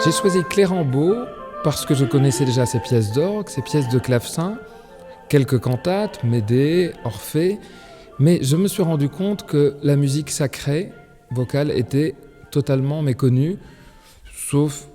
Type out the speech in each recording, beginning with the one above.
J'ai choisi Clérambault parce que je connaissais déjà ses pièces d'orgue, ses pièces de clavecin, quelques cantates, Médée, Orphée, mais je me suis rendu compte que la musique sacrée, vocale, était totalement méconnue, sauf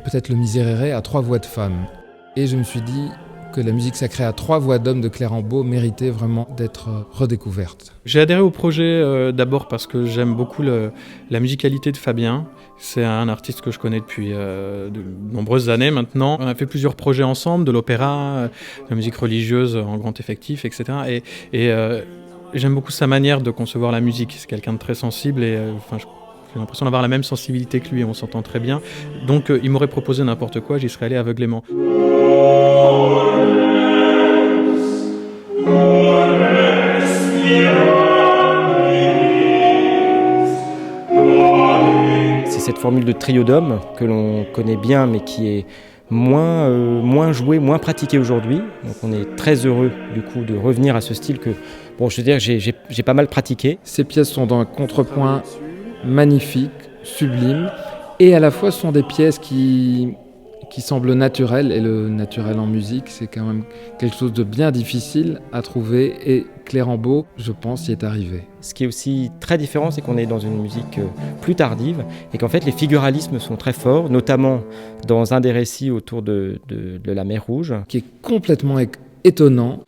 peut-être le Miserere à 3 voix de femme. Et je me suis dit que la musique sacrée à 3 voix d'homme de Clérambault méritait vraiment d'être redécouverte. J'ai adhéré au projet d'abord parce que j'aime beaucoup la musicalité de Fabien. C'est un artiste que je connais depuis de nombreuses années maintenant. On a fait plusieurs projets ensemble, de l'opéra, de la musique religieuse en grand effectif, etc. Et j'aime beaucoup sa manière de concevoir la musique. C'est quelqu'un de très sensible et j'ai l'impression d'avoir la même sensibilité que lui, on s'entend très bien. Donc il m'aurait proposé n'importe quoi, j'y serais allé aveuglément. C'est cette formule de trio d'hommes que l'on connaît bien mais qui est moins jouée, moins pratiquée aujourd'hui. Donc on est très heureux du coup de revenir à ce style que, bon, je veux dire, j'ai pas mal pratiqué. Ces pièces sont d'un contrepoint magnifique, sublime, et à la fois ce sont des pièces qui semblent naturelles, et le naturel en musique, c'est quand même quelque chose de bien difficile à trouver, et Clérambault, je pense, y est arrivé. Ce qui est aussi très différent, c'est qu'on est dans une musique plus tardive, et qu'en fait les figuralismes sont très forts, notamment dans un des récits autour de la mer Rouge. Qui est complètement étonnant.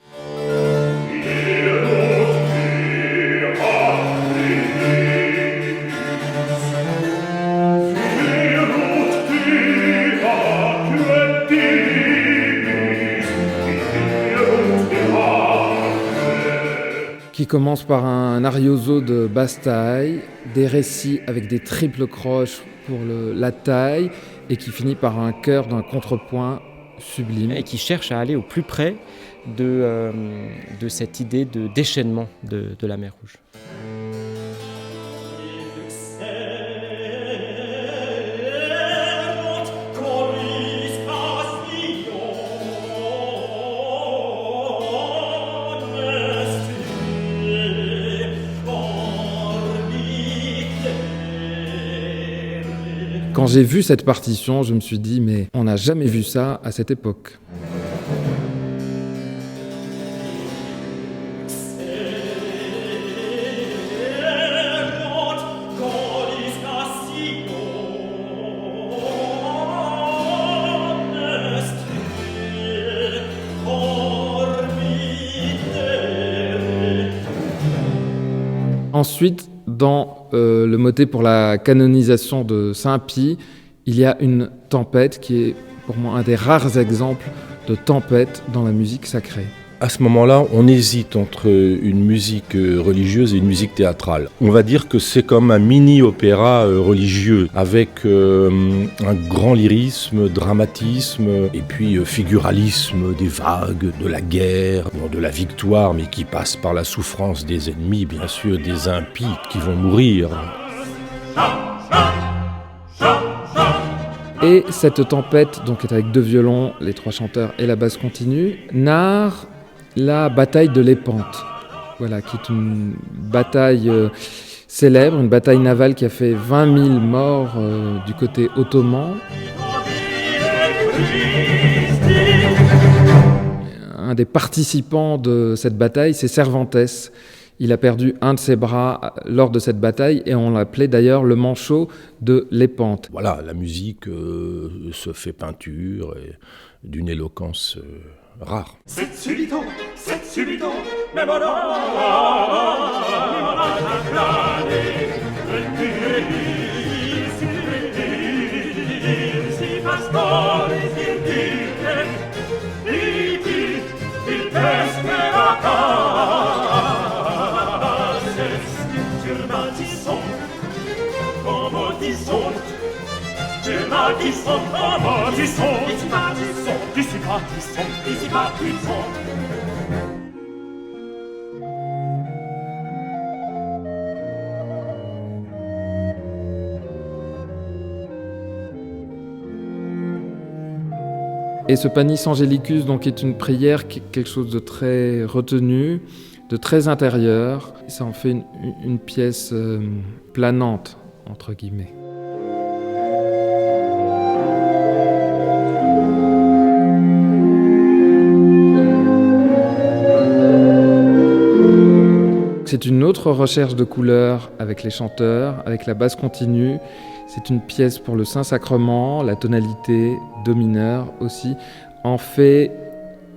Qui commence par un arioso de basse taille, des récits avec des triples croches pour la taille, et qui finit par un chœur d'un contrepoint sublime. Et qui cherche à aller au plus près de cette idée de déchaînement de la mer Rouge. Quand j'ai vu cette partition, je me suis dit, mais on n'a jamais vu ça à cette époque. Ensuite, dans le motet pour la canonisation de Saint-Pie, il y a une tempête qui est pour moi un des rares exemples de tempête dans la musique sacrée. À ce moment-là, on hésite entre une musique religieuse et une musique théâtrale. On va dire que c'est comme un mini-opéra religieux, avec un grand lyrisme, dramatisme, et puis figuralisme des vagues, de la guerre, de la victoire, mais qui passe par la souffrance des ennemis, bien sûr, des impies qui vont mourir. Et cette tempête, donc, est avec 2 violons, les 3 chanteurs et la basse continue, narre la bataille de Lépante, voilà, qui est une bataille célèbre, une bataille navale qui a fait 20 000 morts du côté ottoman. Un des participants de cette bataille, c'est Cervantes. Il a perdu un de ses bras lors de cette bataille et on l'appelait d'ailleurs le manchot de Lépante. Voilà, la musique se fait peinture et d'une éloquence rare. C'est subito, même Et ce Panis Angelicus donc, est une prière qui est quelque chose de très retenu, de très intérieur. Ça en fait une pièce planante, entre guillemets. c'est une autre recherche de couleurs avec les chanteurs, avec la basse continue. C'est une pièce pour le Saint-Sacrement, la tonalité do mineur aussi en fait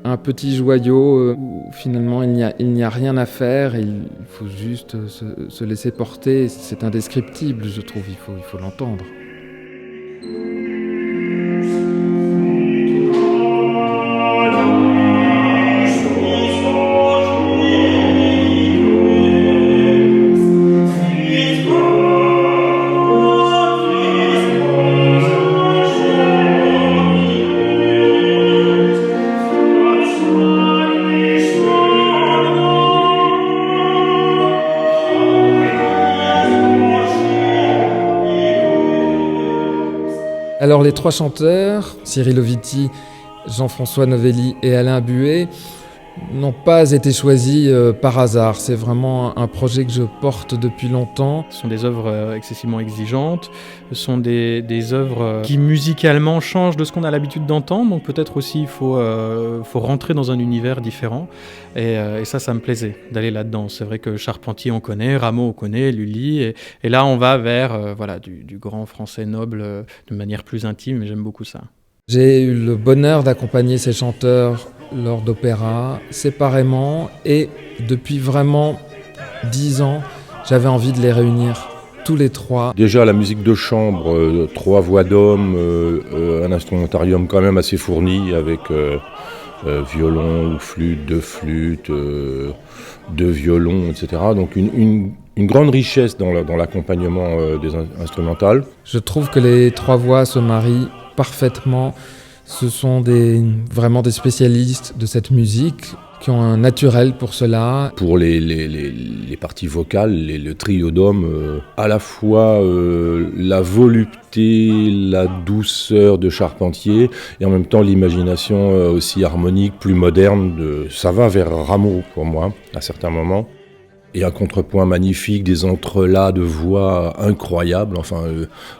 un petit joyau où finalement il n'y a rien à faire et il faut juste se laisser porter. C'est indescriptible, je trouve, il faut l'entendre. Alors les trois chanteurs, Cyril Oviti, Jean-François Novelli et Alain Buet, n'ont pas été choisis par hasard. C'est vraiment un projet que je porte depuis longtemps. Ce sont des œuvres excessivement exigeantes, ce sont des œuvres qui musicalement changent de ce qu'on a l'habitude d'entendre, donc peut-être aussi il faut rentrer dans un univers différent, et ça me plaisait d'aller là-dedans. C'est vrai que Charpentier on connaît, Rameau on connaît, Lully, et là on va vers du grand français noble de manière plus intime, et j'aime beaucoup ça. J'ai eu le bonheur d'accompagner ces chanteurs lors d'opéras, séparément, et depuis vraiment 10 ans, j'avais envie de les réunir, tous les trois. Déjà la musique de chambre, 3 voix d'hommes, un instrumentarium quand même assez fourni avec violon ou flûte, 2 flûtes, 2 violons, etc. Donc une grande richesse dans l'accompagnement des instrumentales. Je trouve que les 3 voix se marient parfaitement. Ce sont vraiment des spécialistes de cette musique qui ont un naturel pour cela. Pour les parties vocales, le trio d'hommes, à la fois la volupté, la douceur de Charpentier et en même temps l'imagination aussi harmonique, plus moderne. Ça va vers Rameau pour moi, à certains moments. Et un contrepoint magnifique, des entrelacs de voix incroyables.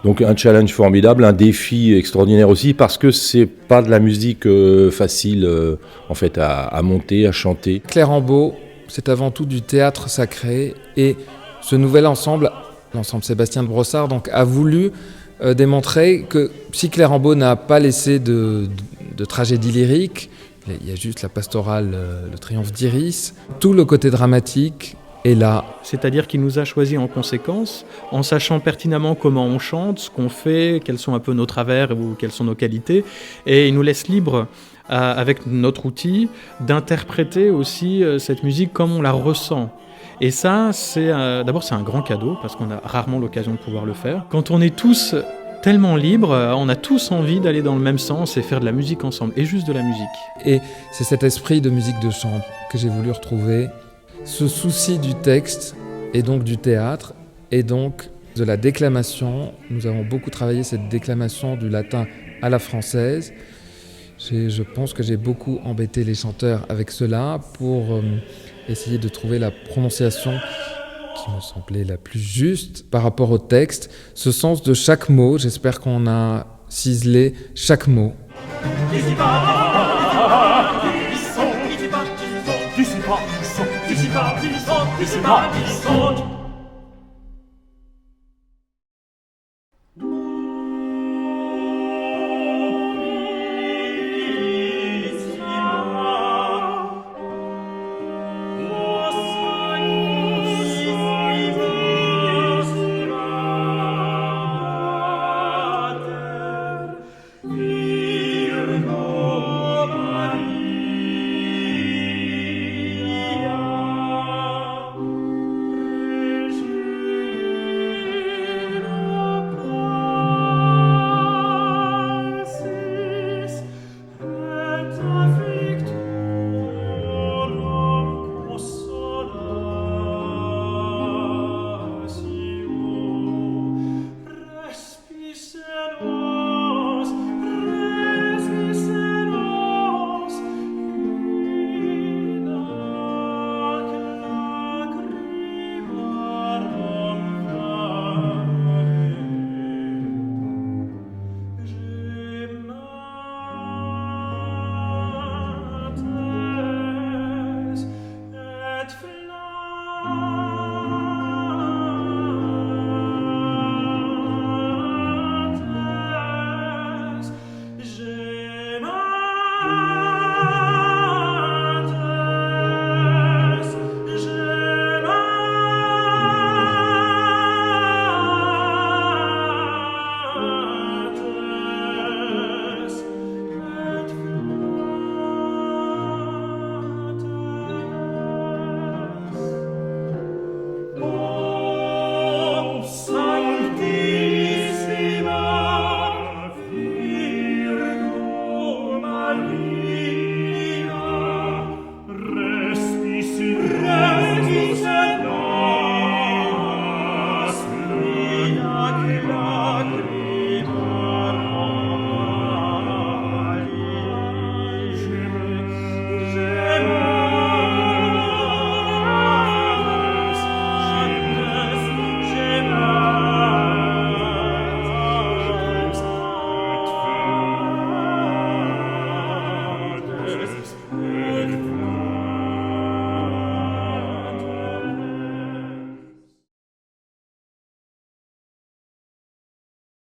Donc un challenge formidable, un défi extraordinaire aussi, parce que c'est pas de la musique facile à monter, à chanter. Clérambault, c'est avant tout du théâtre sacré, et ce nouvel ensemble, l'ensemble Sébastien de Brossard, donc, a voulu démontrer que si Clérambault n'a pas laissé de tragédie lyrique, il y a juste la pastorale, le triomphe d'Iris, tout le côté dramatique est là. C'est-à-dire qu'il nous a choisis en conséquence, en sachant pertinemment comment on chante, ce qu'on fait, quels sont un peu nos travers ou quelles sont nos qualités, et il nous laisse libre, avec notre outil, d'interpréter aussi cette musique comme on la ressent. Et ça, d'abord c'est un grand cadeau, parce qu'on a rarement l'occasion de pouvoir le faire. Quand on est tous tellement libres, on a tous envie d'aller dans le même sens et faire de la musique ensemble, et juste de la musique. Et c'est cet esprit de musique de chambre que j'ai voulu retrouver. Ce souci du texte et donc du théâtre et donc de la déclamation. Nous avons beaucoup travaillé cette déclamation du latin à la française. Je pense que j'ai beaucoup embêté les chanteurs avec cela pour essayer de trouver la prononciation qui me semblait la plus juste par rapport au texte. Ce sens de chaque mot, j'espère qu'on a ciselé chaque mot. Dissipa,